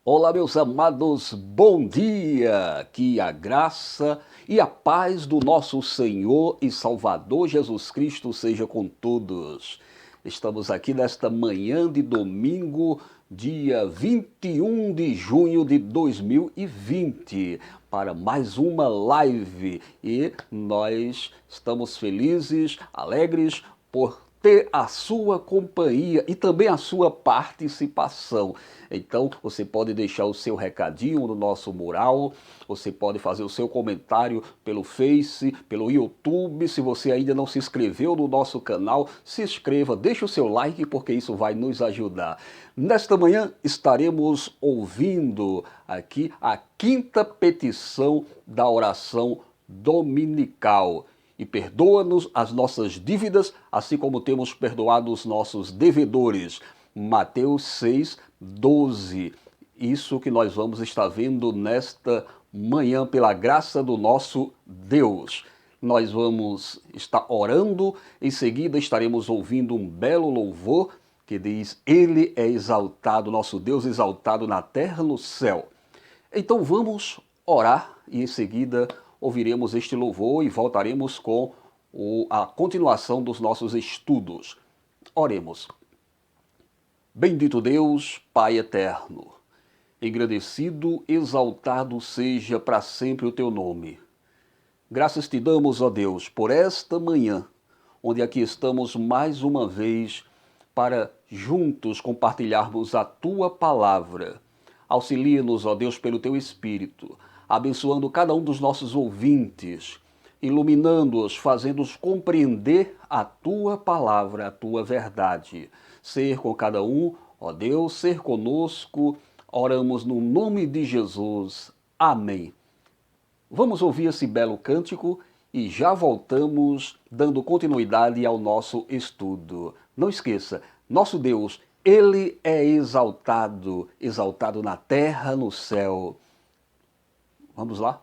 Olá, meus amados, bom dia! Que a graça e a paz do nosso Senhor e Salvador Jesus Cristo seja com todos. Estamos aqui nesta manhã de domingo, dia 21 de junho de 2020, para mais uma live. E nós estamos felizes, alegres por ter a sua companhia e também a sua participação. Então, você pode deixar o seu recadinho no nosso mural, você pode fazer o seu comentário pelo Face, pelo YouTube. Se você ainda não se inscreveu no nosso canal, se inscreva, deixe o seu like, porque isso vai nos ajudar. Nesta manhã estaremos ouvindo aqui a quinta petição da oração dominical. E perdoa-nos as nossas dívidas, assim como temos perdoado os nossos devedores. Mateus 6, 12. Isso que nós vamos estar vendo nesta manhã, pela graça do nosso Deus. Nós vamos estar orando, em seguida estaremos ouvindo um belo louvor que diz: Ele é exaltado, nosso Deus exaltado na terra e no céu. Então vamos orar e em seguida ouviremos este louvor e voltaremos com a continuação dos nossos estudos. Oremos. Bendito Deus, Pai eterno, engrandecido, exaltado seja para sempre o teu nome. Graças te damos, ó Deus, por esta manhã, onde aqui estamos mais uma vez para juntos compartilharmos a tua palavra. Auxilia-nos, ó Deus, pelo teu Espírito, abençoando cada um dos nossos ouvintes, iluminando-os, fazendo-os compreender a tua palavra, a tua verdade. Ser com cada um, ó Deus, ser conosco, oramos no nome de Jesus. Amém. Vamos ouvir esse belo cântico e já voltamos dando continuidade ao nosso estudo. Não esqueça, nosso Deus, Ele é exaltado, exaltado na terra, no céu. Vamos lá?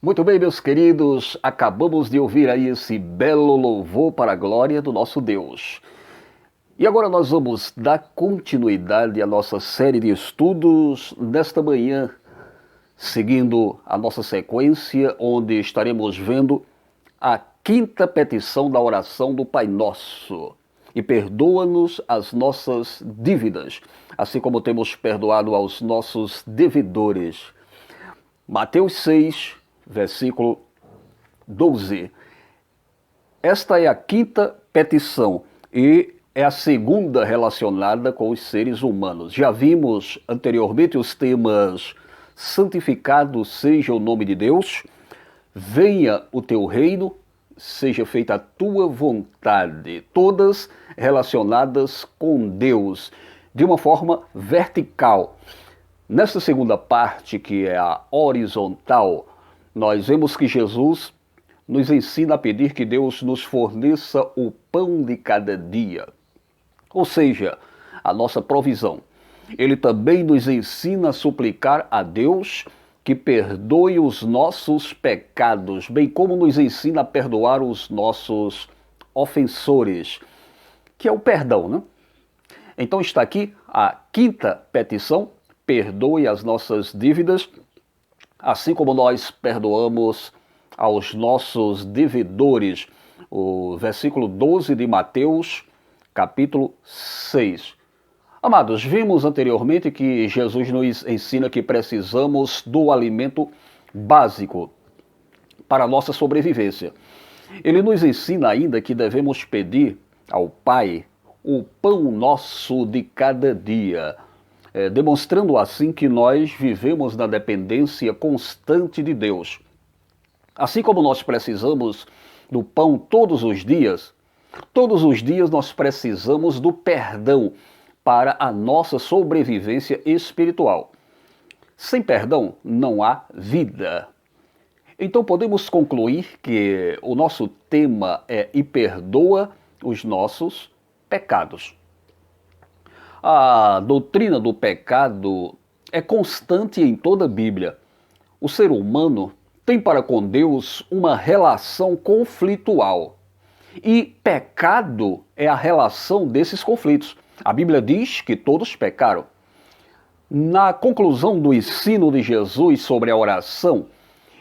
Muito bem, meus queridos, acabamos de ouvir aí esse belo louvor para a glória do nosso Deus. E agora nós vamos dar continuidade à nossa série de estudos nesta manhã, seguindo a nossa sequência, onde estaremos vendo a quinta petição da oração do Pai Nosso. E perdoa-nos as nossas dívidas, assim como temos perdoado aos nossos devedores. Mateus 6, versículo 12. Esta é a quinta petição e é a segunda relacionada com os seres humanos. Já vimos anteriormente os temas: santificado seja o nome de Deus, venha o teu reino, seja feita a tua vontade, todas relacionadas com Deus, de uma forma vertical. Nessa segunda parte, que é a horizontal, nós vemos que Jesus nos ensina a pedir que Deus nos forneça o pão de cada dia, ou seja, a nossa provisão. Ele também nos ensina a suplicar a Deus que perdoe os nossos pecados, bem como nos ensina a perdoar os nossos ofensores, que é o perdão, né? Então está aqui a quinta petição: perdoe as nossas dívidas, assim como nós perdoamos aos nossos devedores. O versículo 12 de Mateus, capítulo 6. Amados, vimos anteriormente que Jesus nos ensina que precisamos do alimento básico para a nossa sobrevivência. Ele nos ensina ainda que devemos pedir ao Pai o pão nosso de cada dia, demonstrando assim que nós vivemos na dependência constante de Deus. Assim como nós precisamos do pão todos os dias nós precisamos do perdão para a nossa sobrevivência espiritual. Sem perdão não há vida. Então podemos concluir que o nosso tema é: e perdoa os nossos pecados. A doutrina do pecado é constante em toda a Bíblia. O ser humano tem para com Deus uma relação conflitual. E pecado é a relação desses conflitos. A Bíblia diz que todos pecaram. Na conclusão do ensino de Jesus sobre a oração,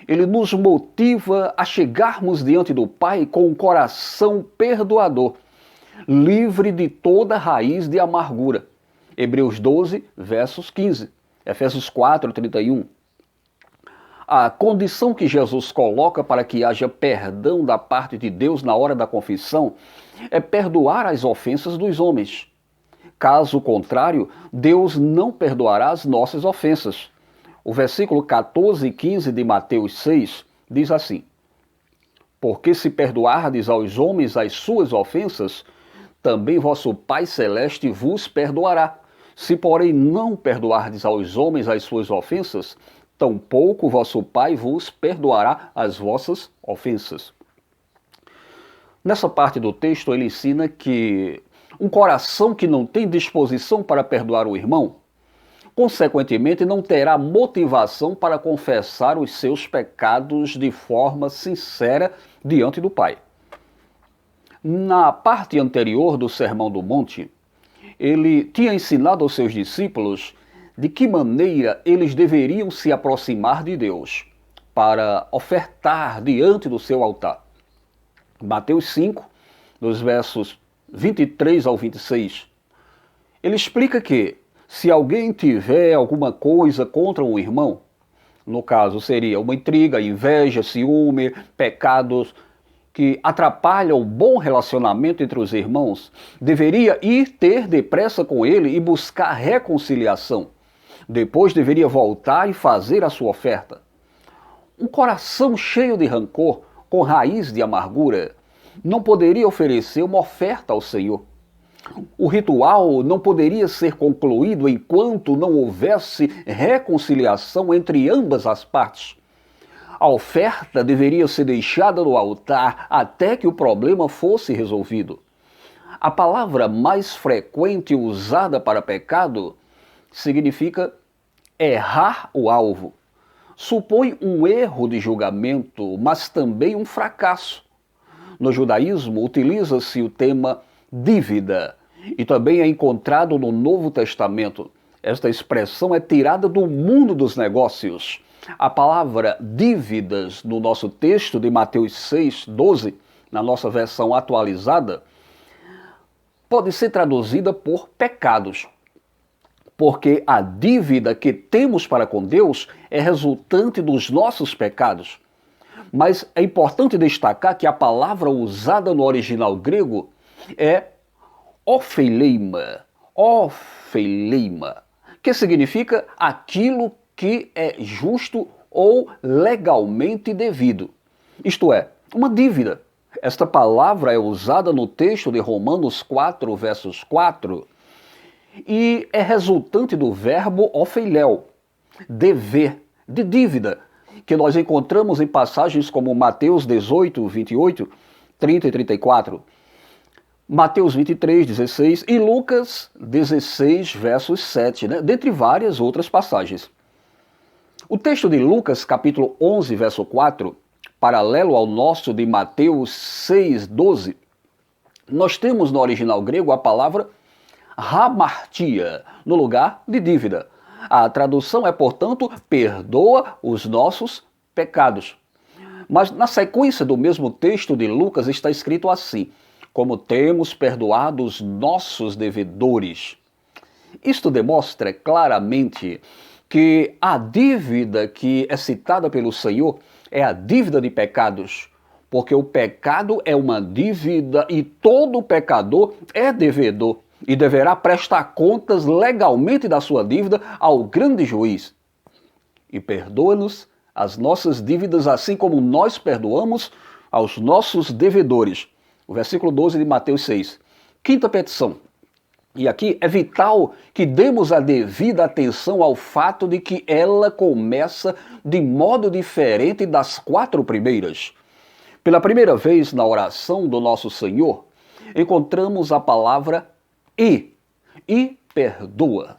ele nos motiva a chegarmos diante do Pai com um coração perdoador, livre de toda raiz de amargura. Hebreus 12, versos 15. Efésios 4, 31. A condição que Jesus coloca para que haja perdão da parte de Deus na hora da confissão é perdoar as ofensas dos homens. Caso contrário, Deus não perdoará as nossas ofensas. O versículo 14 e 15 de Mateus 6 diz assim: porque se perdoardes aos homens as suas ofensas, também vosso Pai Celeste vos perdoará. Se, porém, não perdoardes aos homens as suas ofensas, tampouco vosso Pai vos perdoará as vossas ofensas. Nessa parte do texto, ele ensina que um coração que não tem disposição para perdoar o irmão, consequentemente, não terá motivação para confessar os seus pecados de forma sincera diante do Pai. Na parte anterior do Sermão do Monte, ele tinha ensinado aos seus discípulos de que maneira eles deveriam se aproximar de Deus para ofertar diante do seu altar. Mateus 5, dos versos 23 ao 26, ele explica que se alguém tiver alguma coisa contra um irmão, no caso seria uma intriga, inveja, ciúme, pecados que atrapalham o bom relacionamento entre os irmãos, deveria ir ter depressa com ele e buscar reconciliação. Depois deveria voltar e fazer a sua oferta. Um coração cheio de rancor, com raiz de amargura, não poderia oferecer uma oferta ao Senhor. O ritual não poderia ser concluído enquanto não houvesse reconciliação entre ambas as partes. A oferta deveria ser deixada no altar até que o problema fosse resolvido. A palavra mais frequente usada para pecado significa errar o alvo. Supõe um erro de julgamento, mas também um fracasso. No judaísmo, utiliza-se o tema dívida e também é encontrado no Novo Testamento. Esta expressão é tirada do mundo dos negócios. A palavra dívidas, no nosso texto de Mateus 6, 12, na nossa versão atualizada, pode ser traduzida por pecados. Porque a dívida que temos para com Deus é resultante dos nossos pecados. Mas é importante destacar que a palavra usada no original grego é opheleima, que significa aquilo que é justo ou legalmente devido. Isto é, uma dívida. Esta palavra é usada no texto de Romanos 4, versos 4, e é resultante do verbo opheléu, dever, de dívida, que nós encontramos em passagens como Mateus 18, 28, 30 e 34, Mateus 23, 16 e Lucas 16, versos 7, dentre várias outras passagens. O texto de Lucas, capítulo 11, verso 4, paralelo ao nosso de Mateus 6, 12, nós temos no original grego a palavra hamartia, no lugar de dívida. A tradução é, portanto, perdoa os nossos pecados. Mas na sequência do mesmo texto de Lucas está escrito assim: como temos perdoado os nossos devedores. Isto demonstra claramente que a dívida que é citada pelo Senhor é a dívida de pecados, porque o pecado é uma dívida e todo pecador é devedor e deverá prestar contas legalmente da sua dívida ao grande juiz. E perdoa-nos as nossas dívidas, assim como nós perdoamos aos nossos devedores. O versículo 12 de Mateus 6. Quinta petição. E aqui é vital que demos a devida atenção ao fato de que ela começa de modo diferente das 4 primeiras. Pela primeira vez na oração do nosso Senhor, encontramos a palavra e perdoa.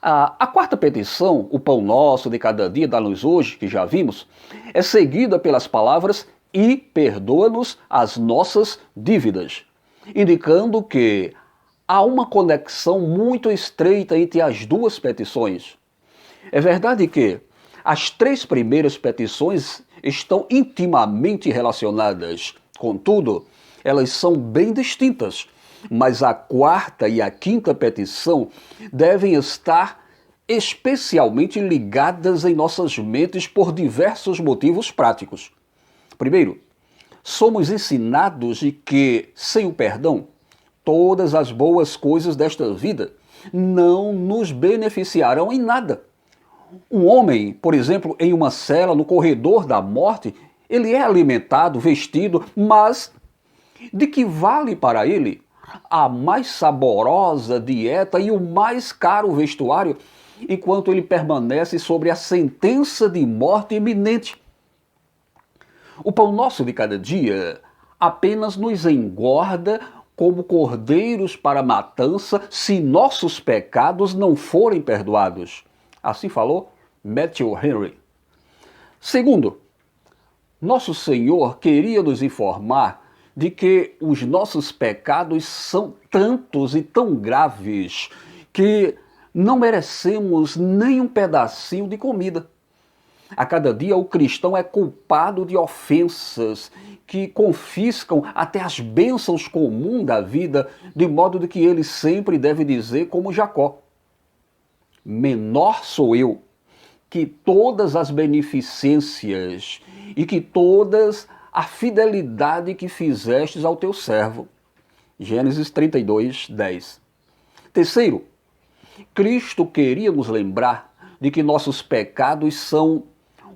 A quarta petição, o pão nosso de cada dia dá-nos hoje, que já vimos, é seguida pelas palavras e perdoa-nos as nossas dívidas, indicando que há uma conexão muito estreita entre as duas petições. É verdade que as 3 primeiras petições estão intimamente relacionadas, contudo, elas são bem distintas. Mas a quarta e a quinta petição devem estar especialmente ligadas em nossas mentes por diversos motivos práticos. Primeiro, somos ensinados de que, sem o perdão, todas as boas coisas desta vida não nos beneficiarão em nada. Um homem, por exemplo, em uma cela no corredor da morte, ele é alimentado, vestido, mas de que vale para ele a mais saborosa dieta e o mais caro vestuário, enquanto ele permanece sobre a sentença de morte iminente? O pão nosso de cada dia apenas nos engorda como cordeiros para a matança se nossos pecados não forem perdoados. Assim falou Matthew Henry. Segundo, nosso Senhor queria nos informar de que os nossos pecados são tantos e tão graves que não merecemos nem um pedacinho de comida. A cada dia o cristão é culpado de ofensas que confiscam até as bênçãos comuns da vida, de modo de que ele sempre deve dizer como Jacó: menor sou eu que todas as beneficências e que todas a fidelidade que fizestes ao teu servo. Gênesis 32, 10. Terceiro, Cristo queria nos lembrar de que nossos pecados são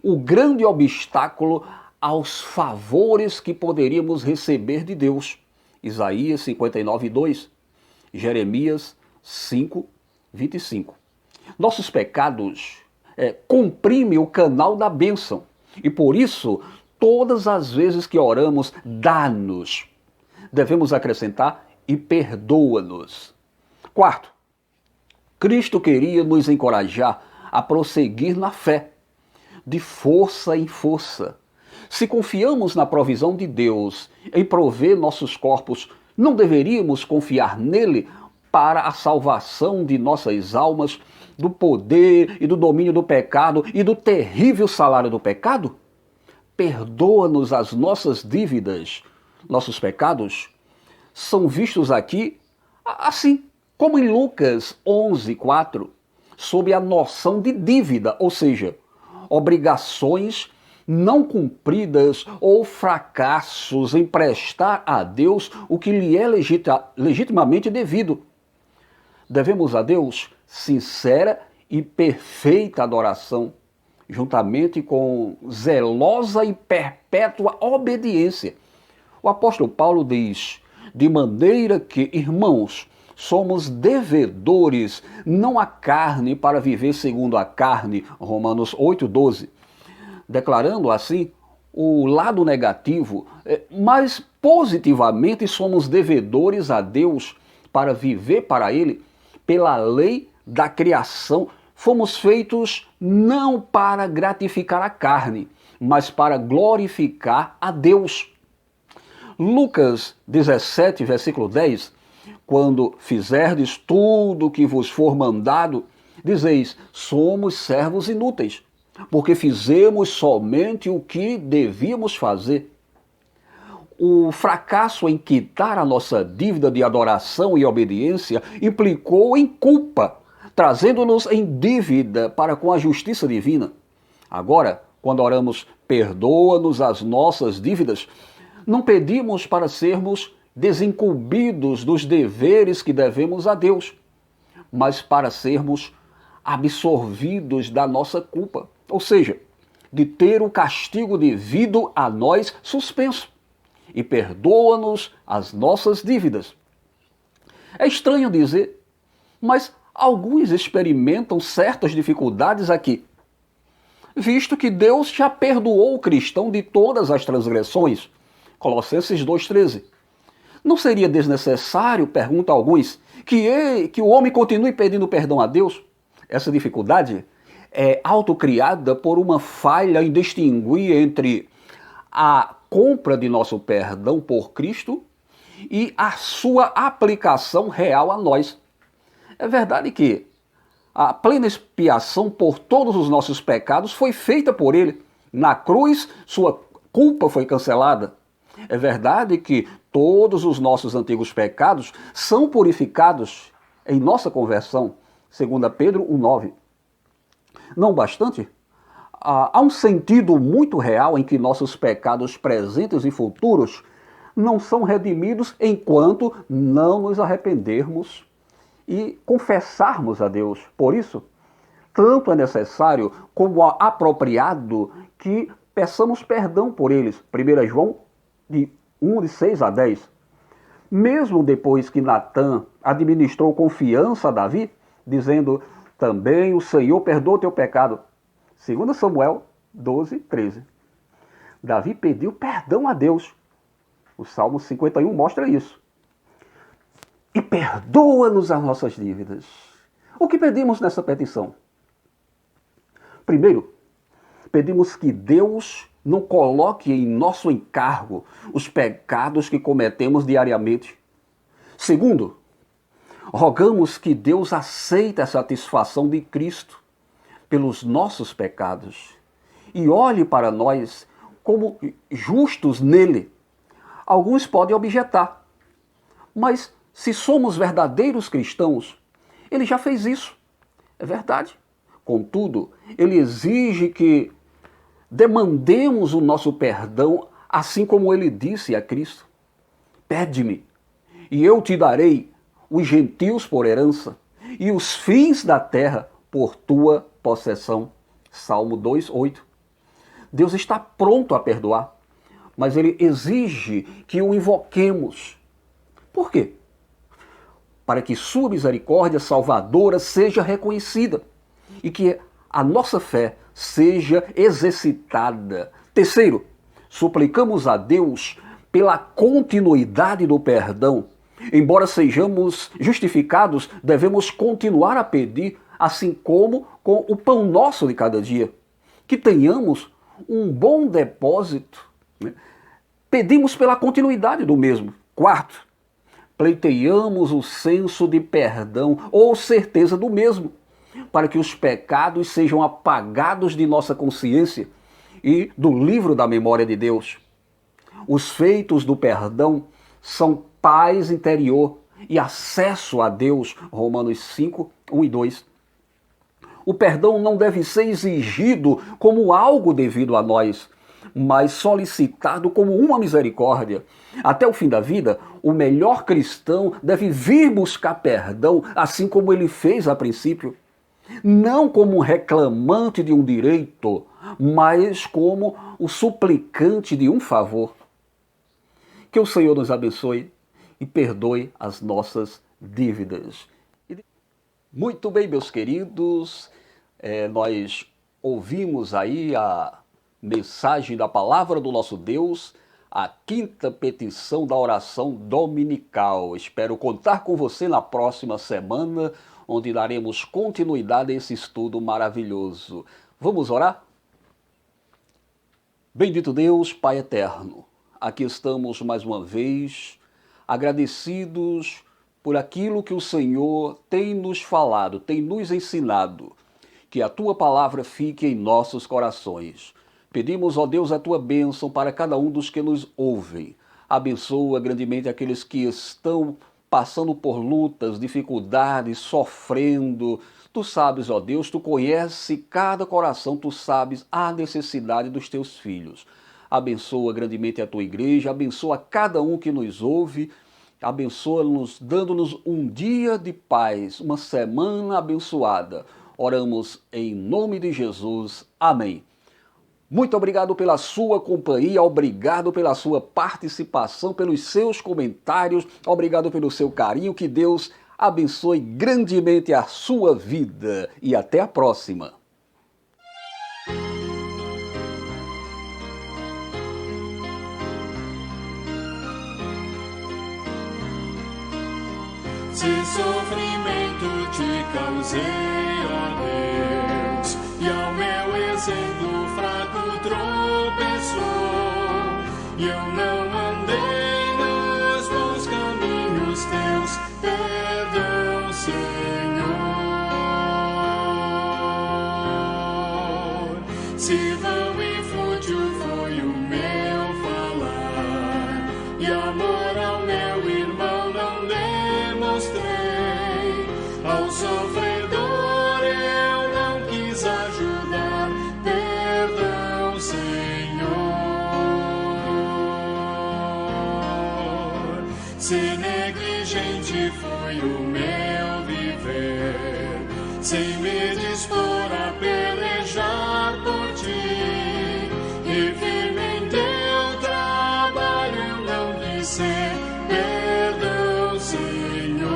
o grande obstáculo aos favores que poderíamos receber de Deus. Isaías 59, 2. Jeremias 5, 25. Nossos pecados comprimem o canal da bênção. E por isso, todas as vezes que oramos, dá-nos, devemos acrescentar e perdoa-nos. Quarto, Cristo queria nos encorajar a prosseguir na fé, de força em força. Se confiamos na provisão de Deus em prover nossos corpos, não deveríamos confiar nele para a salvação de nossas almas, do poder e do domínio do pecado e do terrível salário do pecado? Perdoa-nos as nossas dívidas, nossos pecados, são vistos aqui assim, como em Lucas 11:4, sob a noção de dívida, ou seja, obrigações não cumpridas ou fracassos em prestar a Deus o que lhe é legitimamente devido. Devemos a Deus sincera e perfeita adoração, juntamente com zelosa e perpétua obediência. O apóstolo Paulo diz: de maneira que, irmãos, somos devedores, não à carne, para viver segundo a carne, Romanos 8:12. Declarando assim o lado negativo, mas positivamente somos devedores a Deus para viver para Ele pela lei da criação. Fomos feitos não para gratificar a carne, mas para glorificar a Deus. Lucas 17, versículo 10, quando fizerdes tudo o que vos for mandado, dizeis, somos servos inúteis, porque fizemos somente o que devíamos fazer. O fracasso em quitar a nossa dívida de adoração e obediência implicou em culpa, trazendo-nos em dívida para com a justiça divina. Agora, quando oramos, perdoa-nos as nossas dívidas, não pedimos para sermos desincumbidos dos deveres que devemos a Deus, mas para sermos absorvidos da nossa culpa, ou seja, de ter o castigo devido a nós suspenso, e perdoa-nos as nossas dívidas. É estranho dizer, mas alguns experimentam certas dificuldades aqui, visto que Deus já perdoou o cristão de todas as transgressões. Colossenses 2:13. Não seria desnecessário, perguntam alguns, que o homem continue pedindo perdão a Deus? Essa dificuldade é autocriada por uma falha em distinguir entre a compra de nosso perdão por Cristo e a sua aplicação real a nós. É verdade que a plena expiação por todos os nossos pecados foi feita por Ele. Na cruz, sua culpa foi cancelada. É verdade que todos os nossos antigos pecados são purificados em nossa conversão, 2 Pedro 1:9. Não bastante, há um sentido muito real em que nossos pecados presentes e futuros não são redimidos enquanto não nos arrependermos e confessarmos a Deus. Por isso, tanto é necessário como apropriado que peçamos perdão por eles. 1 João 1:6-10. Mesmo depois que Natã administrou confiança a Davi, dizendo, também o Senhor perdoa o teu pecado. 2 Samuel 12:13. Davi pediu perdão a Deus. O Salmo 51 mostra isso. E perdoa-nos as nossas dívidas. O que pedimos nessa petição? Primeiro, pedimos que Deus não coloque em nosso encargo os pecados que cometemos diariamente. Segundo, rogamos que Deus aceite a satisfação de Cristo pelos nossos pecados e olhe para nós como justos nele. Alguns podem objetar, mas se somos verdadeiros cristãos, ele já fez isso. É verdade. Contudo, ele exige que demandemos o nosso perdão, assim como ele disse a Cristo. Pede-me, e eu te darei os gentios por herança, e os fins da terra por tua possessão. Salmo 2:8. Deus está pronto a perdoar, mas ele exige que o invoquemos. Por quê? Para que sua misericórdia salvadora seja reconhecida e que a nossa fé seja exercitada. Terceiro, suplicamos a Deus pela continuidade do perdão. Embora sejamos justificados, devemos continuar a pedir, assim como com o pão nosso de cada dia. Que tenhamos um bom depósito. Pedimos pela continuidade do mesmo. Quarto, pleiteiamos o senso de perdão ou certeza do mesmo, para que os pecados sejam apagados de nossa consciência e do livro da memória de Deus. Os feitos do perdão são paz interior e acesso a Deus, Romanos 5, 1 e 2. O perdão não deve ser exigido como algo devido a nós, mas solicitado como uma misericórdia. Até o fim da vida, o melhor cristão deve vir buscar perdão, assim como ele fez a princípio. Não como um reclamante de um direito, mas como o suplicante de um favor. Que o Senhor nos abençoe e perdoe as nossas dívidas. Muito bem, meus queridos, nós ouvimos aí a mensagem da palavra do nosso Deus, a quinta petição da oração dominical. Espero contar com você na próxima semana, onde daremos continuidade a esse estudo maravilhoso. Vamos orar? Bendito Deus, Pai eterno, aqui estamos mais uma vez, agradecidos por aquilo que o Senhor tem nos falado, tem nos ensinado. Que a Tua palavra fique em nossos corações. Pedimos, ó Deus, a Tua bênção para cada um dos que nos ouvem. Abençoa grandemente aqueles que estão passando por lutas, dificuldades, sofrendo. Tu sabes, ó Deus, Tu conheces cada coração, Tu sabes a necessidade dos Teus filhos. Abençoa grandemente a Tua igreja, abençoa cada um que nos ouve, abençoa-nos, dando-nos um dia de paz, uma semana abençoada. Oramos em nome de Jesus. Amém. Muito obrigado pela sua companhia, obrigado pela sua participação, pelos seus comentários, obrigado pelo seu carinho. Que Deus abençoe grandemente a sua vida e até a próxima. Se sofrimento te causei, ó Deus, e ao meu exemplo fraco tropeçou, e eu não andei nos bons caminhos teus, perdão, Senhor. Se vão e fútil foi o meu falar, e amor ao meu irmão não demonstrei, ao sofredor eu não quis ajudar, perdão, Senhor. Se negligente foi o meu viver, sem me dispor a pelejar por ti, e firme em teu trabalho não quis ser, perdão, Senhor.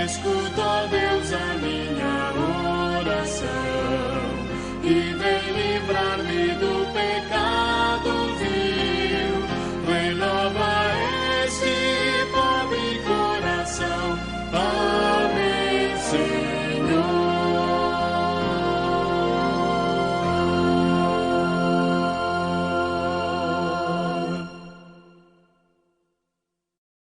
Escuta, ó Deus, a minha oração, e vem livrar-me do